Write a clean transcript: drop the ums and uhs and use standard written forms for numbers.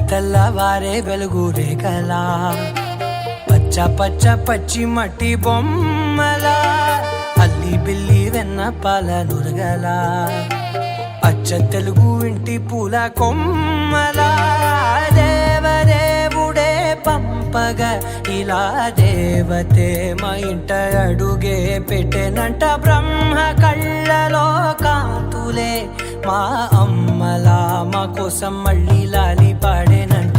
తెల్లవారే వెలుగు రేఖలా పచ్చ పచ్చ పచ్చి మట్టి బొమ్మలా అల్లి బిల్లి వెన్న పాల నురగలా అచ్చ తెలుగు ఇంటి పూల కొమ్మలా దేవదేవుడే పంపగా ఇలా దేవతే మా ఇంట అడుగే పెట్టెనంట బ్రహ్మ కళ్ళలో కాంతులే మా అమ్మలా మా కోసం మళ్ళీ లాలి పాడేనంట.